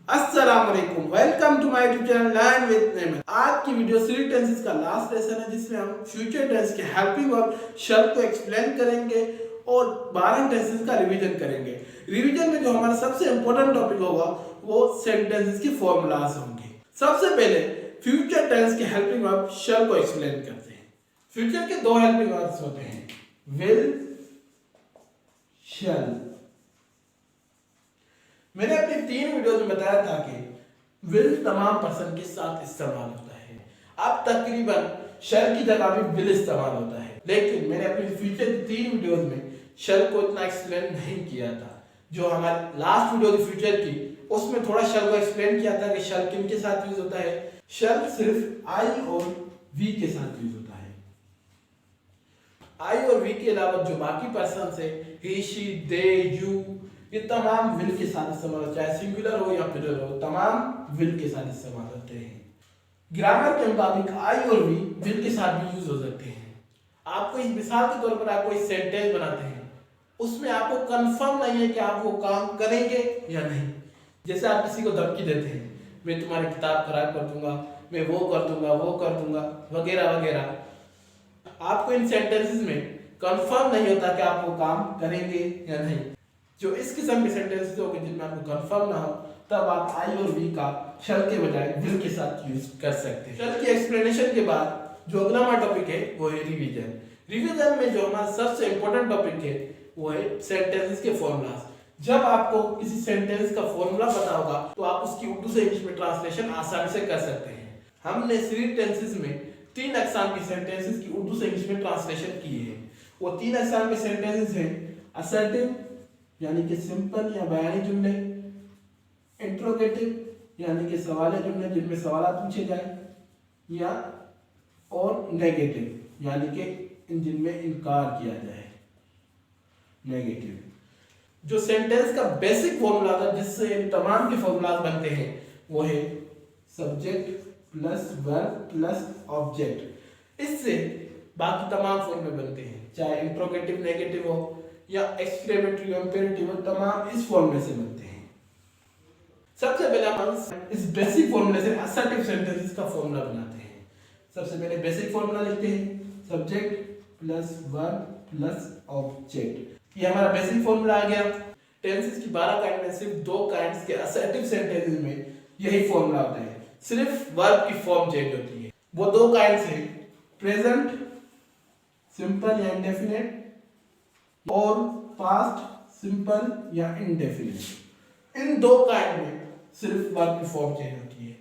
अस्सलाम वालेकुम, welcome to my YouTube channel learn with Nemat. आज की वीडियो सिली टेंसेस का लास्ट लेसन है जिसमें हम फ्यूचर टेंस के हेल्पिंग वर्ब शब्द को एक्सप्लेन करेंगे और 12 टेंसेस का रिवीजन करेंगे। रिवीजन में जो हमारा सबसे इंपॉर्टेंट टॉपिक होगा वो सेंटेंसेस के फॉर्मूलाज होंगे। सबसे पहले फ्यूचर टेंस के हेल्पिंग वर्ब शल को एक्सप्लेन करते हैं। फ्यूचर के दो हेल्पिंग वर्ब्स होते हैं, विल, शल। मैंने अपनी 3 वीडियोस में बताया था कि विल तमाम पर्सन के साथ इस्तेमाल होता है। अब तकरीबन शल की जगह भी विल इस्तेमाल होता है, लेकिन मैंने अपनी फ्यूचर की 3 वीडियोस में शल को इतना एक्सप्लेन नहीं किया था। जो हमारी लास्ट वीडियो थी फ्यूचर की, उसमें थोड़ा शल को एक्सप्लेन किया था कि शल किन के साथ यूज होता है। शल सिर्फ आई और वी के साथ यूज होता है। आई और वी के अलावा जो बाकी पर्सन है, ही, शी, दे, यू, ये तमाम विल के साथ इस्तेमाल होता है। चाहे सिंगुलर हो या प्लूरल हो, तमाम विल के साथ इस्तेमाल होते हैं। ग्रामर के मुताबिक आई और वी विल के साथ भी यूज हो सकते हैं। आपको इस मिसाल के तौर पर आपको एक सेंटेंस बनाते हैं, उसमें आपको कंफर्म नहीं है कि आप वो काम करेंगे या नहीं। जैसे आप किसी को धमकी देते हैं, मैं तुम्हारी किताब खराब कर दूंगा, मैं वो कर दूंगा, वो कर दूंगा, वगैरह वगैरह। आपको इन सेंटेंसेस में कंफर्म नहीं होता कि आप वो काम करेंगे या नहीं। जो इस किस्म के सेंटेंसेस होंगे जिनमें आपको कंफर्म ना हो, तब आप आई और वी का शल के बजाय विल के साथ यूज कर सकते हैं। शल की एक्सप्लेनेशन के बाद जो अगला हमारा टॉपिक है वो है रिवीजन। रिवीजन में जो हमारा सबसे इंपॉर्टेंट टॉपिक है वो है सेंटेंसेस के फॉर्मूलाज। जब आपको किसी सेंटेंस का फॉर्मूला पता होगा तो आप उसकी उर्दू से इंग्लिश में ट्रांसलेशन आसानी से कर सकते हैं। हमने सिली टेंसेस में 3 अक़साम की सेंटेंसेस की उर्दू से इंग्लिश में ट्रांसलेशन की है। वो 3 अक़साम के सेंटेंसेस हैं, असर्टिव यानी कि सिंपल या बयानी जुमले, इंट्रोगेटिव यानी कि सवाल जुमले जिनमें सवाल पूछे जाए, या और नेगेटिव यानी कि जिनमें इनकार किया जाए, नेगेटिव। जो सेंटेंस का बेसिक फॉर्मूला था जिससे इन तमाम के फॉर्मूलाज बनते हैं वो है subject plus verb plus object. इससे बाकी तमाम फॉर्मूले बनते हैं, चाहे इंट्रोगेटिव नेगेटिव हो या एक्सक्लेमेटरी इंपेरेटिव, तमाम इस फॉर्मूले से बनते हैं। सबसे पहले हम इस बेसिक फॉर्मूले से असर्टिव सेंटेंसेस का फॉर्मूला बनाते हैं। सबसे पहले बेसिक फॉर्मूला लिखते हैं, subject plus verb plus object. ये हमारा बेसिक फॉर्मूला आ गया। टेंसेस की 12 काइंड में सिर्फ 2 काइंड्स के असर्टिव सेंटेंसेस में यही फॉर्मूला होता है, सिर्फ वर्ब की फॉर्म चेंज होती है। वो 2 काइंड्स हैं, प्रेजेंट सिंपल या इंडेफिनिट और पास्ट सिंपल या इंडेफिनिट। इन 2 काइंड में सिर्फ वर्ब की फॉर्म चेंज होती है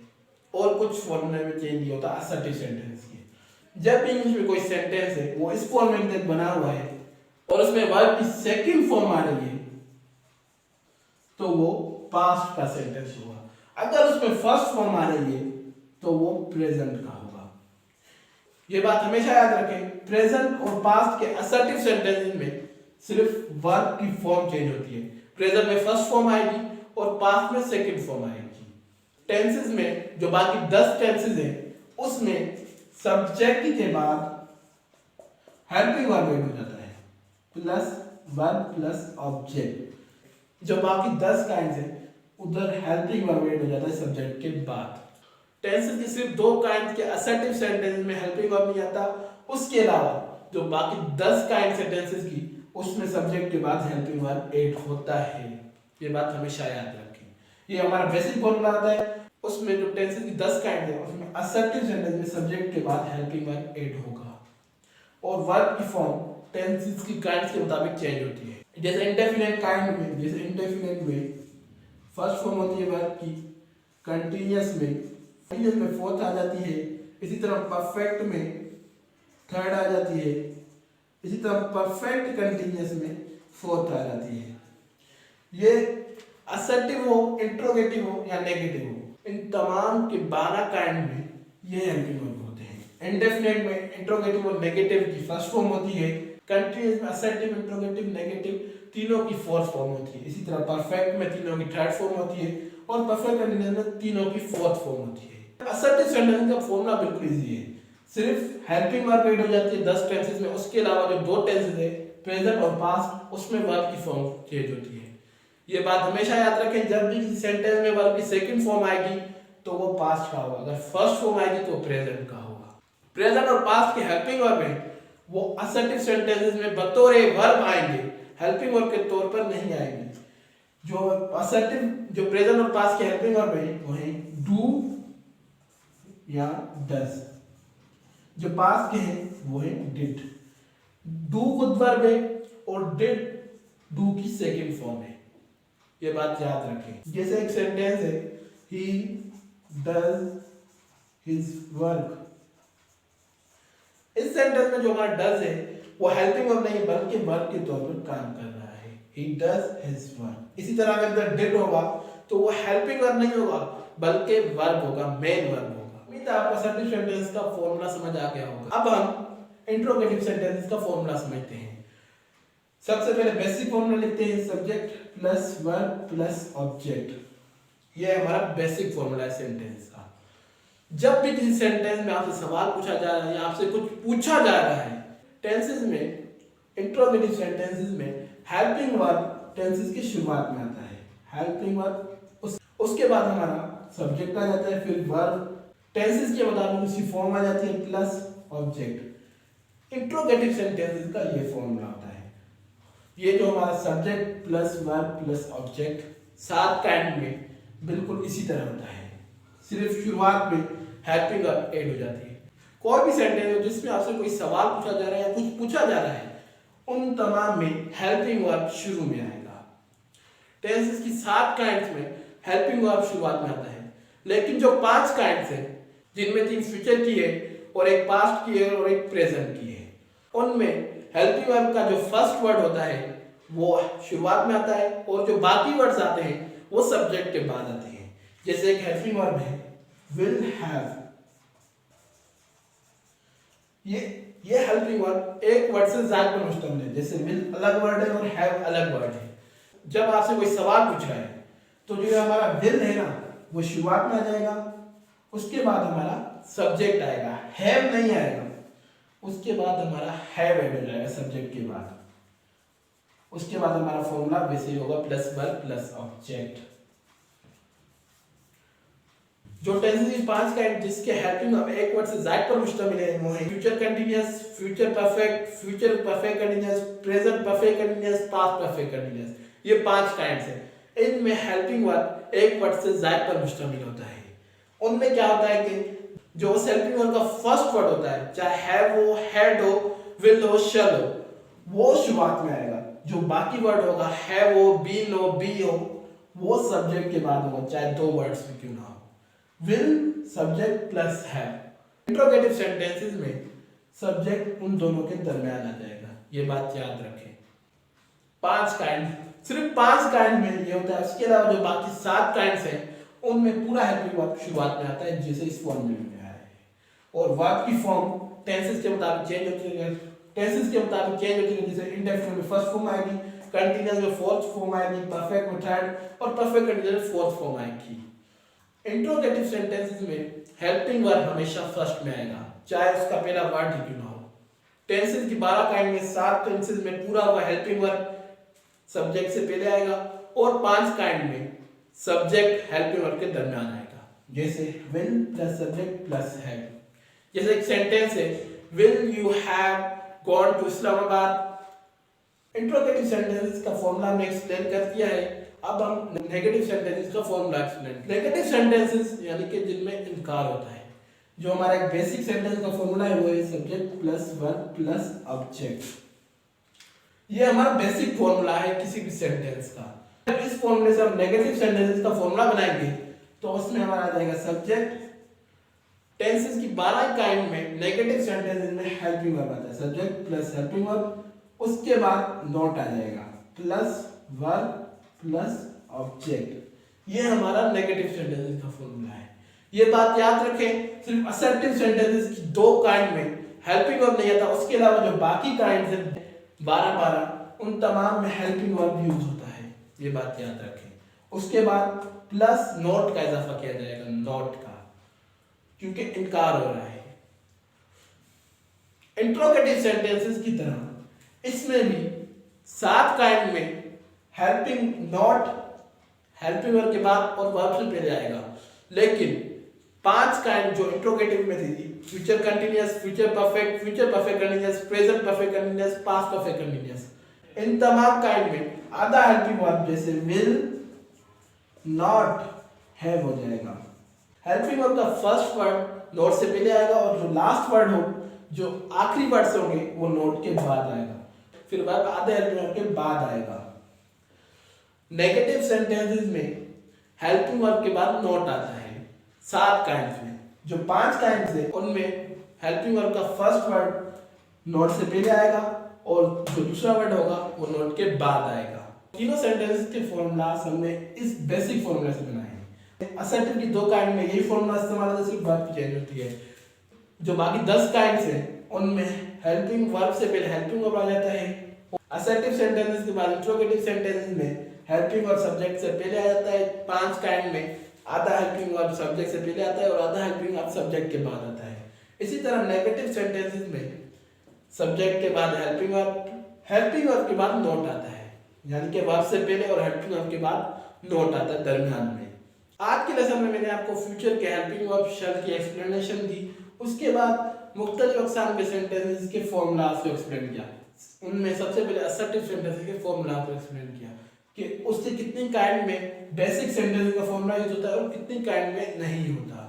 और कुछ फॉर्मूले में चेंज नहीं होता असर्टिव सेंटेंस के। जब भी इंग्लिश में कोई सेंटेंस है वो इस फॉर्म में तक बना हुआ है और उसमें वर्ब की सेकंड फॉर्म आ रही है तो वो पास्ट का सेंटेंस होगा। अगर उसमें फर्स्ट फॉर्म आ रही है तो वो प्रेजेंट का होगा। ये बात हमेशा याद रखें, प्रेजेंट और पास्ट के असर्टिव सेंटेंसेस में सिर्फ वर्ब की फॉर्म चेंज होती है। प्रेजेंट में फर्स्ट फॉर्म आएगी और पास्ट में सेकंड फॉर्म आएगी। टेंसेस में जो बाकी 10 टेंसेस हैं उसमें सब्जेक्ट के बाद हेल्पिंग वर्ब ऐड हो जाता है प्लस वर्ब प्लस ऑब्जेक्ट। जो बाकी 10 काइंड्स हैं उधर हेल्पिंग वर्ब ऐड हो जाता है सब्जेक्ट के बाद। टेंसेस के सिर्फ 2 काइंड्स के असर्टिव सेंटेंस में हेल्पिंग वर्ब नहीं आता। उसके अलावा जो बाकी 10 काइंड सेंटेंसेस की उसमें सब्जेक्ट के बाद हेल्पिंग वर्ब ऐड होता है। ये बात हमेशा याद रखें। ये हमारा बेसिक फॉर्मूला आता है, उसमें जो टेंसेस की 10 काइंड है उसमें असर्टिव सेंटेंस में सब्जेक्ट के बाद हेल्पिंग वर्ब ऐड होगा और वर्ब की फॉर्म टेंसेस की काइंड्स के मुताबिक चेंज होती है। जैसे इंडेफिनिट काइंड में, जैसे इंडेफिनिट में फर्स्ट फॉर्म होती है वर्ब की, कंटीन्यूअस में फोर्थ आ जाती है, इसी तरह परफेक्ट में थर्ड आ जाती है, इसी तरह परफेक्ट कंटीन्यूअस में फोर्थ आ जाती है। ये असर्टिव हो, इंट्रोगेटिव हो या नेगेटिव हो, इन तमाम के 12 काइंड में ये हेल्पिंग वर्ब होते हैं। इंडेफिनिट में इंट्रोगेटिव और नेगेटिव की फर्स्ट फॉर्म होती है, कंटीन्यूअस में असर्टिव, इंट्रोगेटिव, नेगेटिव तीनों की फोर्थ फॉर्म होती है। इसी तरह परफेक्ट में तीनों की थर्ड फॉर्म होती है और परफेक्ट कंटीन्यूअस में तीनों की फोर्थ फॉर्म होती है। असर्टिव सेंटेंस का फॉर्मूला बिल्कुल इजी है, सिर्फ हेल्पिंग वर्ब ऐड हो जाती है 10 टेंसेस में। उसके अलावा जो 2 टेंसेस है प्रेजेंट और पास्ट, उसमें वर्ब की फॉर्म चेंज होती है। ये बात हमेशा याद रखें, जब भी किसी सेंटेंस में वर्ब की सेकंड फॉर्म आएगी तो वो पास्ट का होगा, अगर फर्स्ट फॉर्म आएगी तो प्रेजेंट का होगा। प्रेजेंट और पास्ट के हेल्पिंग वर्ब में वो असर्टिव सेंटेंसेस में बतौर वर्ब आएंगे, हेल्पिंग वर्ब के तौर पर नहीं आएंगे। जो असर्टिव, जो प्रेजेंट और पास्ट के हेल्पिंग वर्ब है वो है डू या डज, जो पास्ट के हैं वो है डिड। डू खुद वर्ब है और डिड डू की सेकंड फॉर्म है, ये बात याद रखें। जैसे एक सेंटेंस है, ही डज हिज वर्क। इस सेंटेंस में जो हमारा डज है वो हेल्पिंग वर्ब नहीं है बल्कि वर्ब के तौर पर काम कर रहा है, ही डज हिज वर्क। इसी तरह अगर डिड होगा तो वो हेल्पिंग वर्ब नहीं होगा बल्कि वर्ब होगा, मेन वर्ब होगा। उम्मीद है आपको असर्टिव सेंटेंस का फॉर्मूला समझ आ गया होगा। अब हम इंट्रोगेटिव सेंटेंस का फॉर्मूला समझते हैं। सबसे पहले बेसिक फॉर्मूला लिखते हैं, subject plus verb plus object. ये हमारा बेसिक फॉर्मूला है सेंटेंस का। जब भी किसी सेंटेंस में आपसे सवाल पूछा जा रहा है या आपसे कुछ पूछा जा रहा है, टेंसेस में, इंट्रोगेटिव सेंटेंसेस में हेल्पिंग वर्ब टेंसेस की शुरुआत में आता है। हेल्पिंग वर्ब उसके बाद हमारा सब्जेक्ट आ जाता है, फिर वर्ब टेंसेस के मुताबिक उसकी फॉर्म आ जाती है प्लस ऑब्जेक्ट। इंट्रोगेटिव सेंटेंसेस का ये फॉर्मूला होता है। ये जो हमारा subject plus verb plus object 7 का एंड में बिल्कुल इसी तरह होता है, सिर्फ शुरुआत में हेल्पिंग वर्ब ऐड हो जाती है। कोई भी सेंटेंस हो जिसमें आपसे कोई सवाल पूछा जा रहा है या कुछ पूछा जा रहा है, उन तमाम में हेल्पिंग वर्ब शुरू में आएगा। टेंसेस की 7 काइंड्स में हेल्पिंग वर्ब शुरुआत में आता है, लेकिन जो 5 काइंड्स हैं जिनमें 3 फ्यूचर की है और एक पास्ट की है और एक प्रेजेंट की है, उनमें हेल्पिंग वर्ब का जो फर्स्ट वर्ड होता है वो शुरुआत में आता है और जो बाकी वर्ड्स आते हैं वो सब्जेक्ट के बाद आते हैं। जैसे एक हेल्पिंग वर्ब है विल हैव, ये हेल्पिंग वर्ब एक वर्ड से ज्यादा पर मुश्तमिल है। जैसे विल अलग वर्ड है और हैव अलग वर्ड है। जब आपसे कोई सवाल पूछ रहा है तो जो हमारा विल है ना वो शुरुआत में आ जाएगा, उसके बाद हमारा सब्जेक्ट आएगा, हैव नहीं आएगा। उसके बाद हमारा हैव ऐड हो जाएगा सब्जेक्ट के बाद। उसके बाद हमारा फॉर्मूला वैसे ही होगा प्लस वर्ब प्लस ऑब्जेक्ट। जो टेंसेस की 5 काइंड जिसके हेल्पिंग वर्ब एक वर्ड से ज्यादा पर मुश्तमिल है वो है future continuous, future perfect continuous, present perfect continuous, past perfect continuous. ये 5 काइंड्स हैं। इनमें हेल्पिंग वर्ब एक वर्ड से ज्यादा पर मुश्तमिल होता है। उनमें क्या होता है कि जो उस हेल्पिंग वर्ब का फर्स्ट वर्ड होता है, चाहे हैव हो, हैड हो, विल हो, शैल हो, वो शुरुआत में आएगा। जो बाकी वर्ड होगा हैव हो, बीन हो, बी हो, वो सब्जेक्ट के बाद होगा, चाहे 2 वर्ड्स में क्यों ना हो। Will subject plus have. Interrogative sentences में सब्जेक्ट उन दोनों के दरमियान आ जाएगा, ये बात याद रखें। 5 काइंड, सिर्फ 5 काइंड में ये होता है। उसके अलावा जो बाकी 7 काइंड्स हैं उनमें पूरा हेल्पिंग वर्ब शुरुआत में आता है, जैसे इस फॉर्मूले में आया है। और वर्ब की फॉर्म टेंसेस के मुताबिक चेंज होती है, जैसे इंडेफिनिट में फर्स्ट फॉर्म आएगी, कंटीन्यूअस में फोर्थ फॉर्म आएगी, परफेक्ट में थर्ड और परफेक्ट कंटीन्यूअस में फोर्थ फॉर्म आएगी। इंट्रोगेटिव सेंटेंसेस में हेल्पिंग वर्ब हमेशा फर्स्ट में आएगा, चाहे उसका पहला वर्ड ही क्यों ना हो। टेंसेस की 12 काइंड में 7 टेंसेस में पूरा हुआ हेल्पिंग वर्ब सब्जेक्ट से पहले आएगा और 5 काइंड में सब्जेक्ट हेल्पिंग वर्ब के दरमियान आएगा, जैसे will plus subject plus have. जैसे एक सेंटेंस है will you have gone to Islamabad. Interrogative sentences का फॉर्मूला हमने एक्सप्लेन कर दिया है। अब हम नेगेटिव सेंटेंसेस का फॉर्मूला एक्सप्लेन। नेगेटिव सेंटेंसेस यानी कि जिनमें इनकार होता है। जो हमारा एक बेसिक सेंटेंस का फॉर्मूला है वो है subject plus verb plus object. ये हमारा बेसिक फॉर्मूला है किसी भी सेंटेंस का। इस फॉर्मूले से हम नेगेटिव सेंटेंसेस का फॉर्मूला बनाएंगे तो उसमें हमारा आ जाएगा सब्जेक्ट। टेंसेस की 12 काइंड में नेगेटिव सेंटेंसेस में हेल्पिंग वर्ब आता है, सब्जेक्ट प्लस हेल्पिंग वर्ब, उसके बाद नोट आ जाएगा प्लस वर्ब प्लस ऑब्जेक्ट। ये हमारा नेगेटिव सेंटेंसेस का फॉर्मूला है। ये बात याद रखें, सिर्फ असर्टिव सेंटेंसेस की 2 काइंड में हेल्पिंग वर्ब नहीं आता, उसके अलावा जो बाकी काइंड है 12 उन तमाम में हेल्पिंग वर्ब यूज होता है, ये बात याद रखें। उसके बाद प्लस नोट का इजाफा किया जाएगा, नोट का, क्योंकि इनकार हो रहा है। इंट्रोगेटिव सेंटेंसेस की तरह इसमें भी 7 काइंड में हेल्पिंग नॉट हेल्पिंग वर्ब के बाद और वर्ब से पहले आएगा। लेकिन 5 काइंड जो इंट्रोगेटिव में थी, future continuous, future perfect continuous, present perfect continuous, past perfect continuous, इन तमाम काइंड में आधा हेल्पिंग वर्ब जैसे विल, नॉट, हैव हो जाएगा। हेल्पिंग वर्ब का फर्स्ट वर्ड नोट से पहले आएगा और जो लास्ट वर्ड हो, जो आखिरी वर्ड्स होंगे वो नोट के बाद आएगा। फिर वर्ब आधे हेल्पिंग वर्ब के बाद आएगा। नेगेटिव सेंटेंसेस में हेल्पिंग वर्ब के बाद नोट आता है 7 काइंड्स में। जो 5 काइंड्स है उनमें हेल्पिंग वर्ब का फर्स्ट वर्ड नोट से पहले आएगा और जो दूसरा वर्ड होगा वो नोट के बाद आएगा। तीनों सेंटेंसेस के फॉर्मूलास हमने इस बेसिक फॉर्मूला से बनाए हैं। असर्टिव की 2 काइंड में यही फॉर्मूला इस्तेमाल होता है, सिर्फ वर्ब की चेंज होती है। जो बाकी 10 काइंड्स हैं उनमें हेल्पिंग वर्ब से पहले हेल्पिंग वर्ब आ जाता है। असर्टिव सेंटेंसेस के बाद इंट्रोगेटिव सेंटेंसेस में हेल्पिंग वर्ब सब्जेक्ट से पहले आ जाता है। 5 काइंड में आधा हेल्पिंग वर्ब सब्जेक्ट से पहले आता है और आधा हेल्पिंग वर्ब सब्जेक्ट के बाद आता है। इसी तरह नेगेटिव सेंटेंसेस में सब्जेक्ट के बाद हेल्पिंग वर्ब के बाद नोट आता है, यानी कि वर्ब से पहले और हेल्पिंग वर्ब के बाद नोट आता है दरमियान में। आज के लेसन में मैंने आपको फ्यूचर के हेल्पिंग वर्ब शल की एक्सप्लेनेशन दी। उसके बाद मुख्तलिफ अक़साम के सेंटेंसेस के फॉर्मूलास को एक्सप्लेन किया। उनमें सबसे पहले असर्टिव सेंटेंसेस के फॉर्मूला को एक्सप्लेन किया कि उससे कितनी काइंड में बेसिक सेंटेंस का फॉर्मूला यूज होता है और कितनी काइंड में नहीं होता।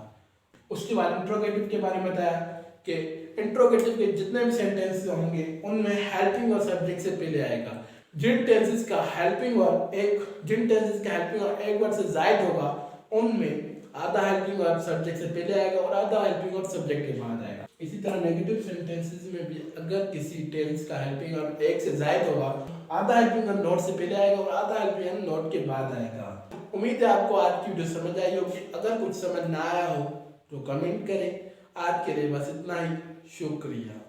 उसके बाद इंट्रोगेटिव के बारे में बताया कि इंट्रोगेटिव के जितने भी सेंटेंस होंगे उनमें हेल्पिंग वर्ब सब्जेक्ट से पहले आएगा। जिन टेंसेस का हेल्पिंग वर्ब एक वर्ड से ज़ायद होगा उनमें आधा हेल्पिंग वर्ब सब्जेक्ट से पहले आएगा और आधा हेल्पिंग वर्ब सब्जेक्ट के बाद आएगा। इसी तरह नेगेटिव सेंटेंसेस में भी अगर किसी टेंस का हेल्पिंग वर्ब एक से ज़ायद होगा, आधा हेल्पिंग वर्ब नोट से पहले आएगा और आधा हेल्पिंग वर्ब नोट के बाद आएगा। उम्मीद है आपको आज की वीडियो समझ आई होगी। अगर कुछ समझ ना आया हो तो कमेंट करें। आज के लिए बस इतना ही। शुक्रिया।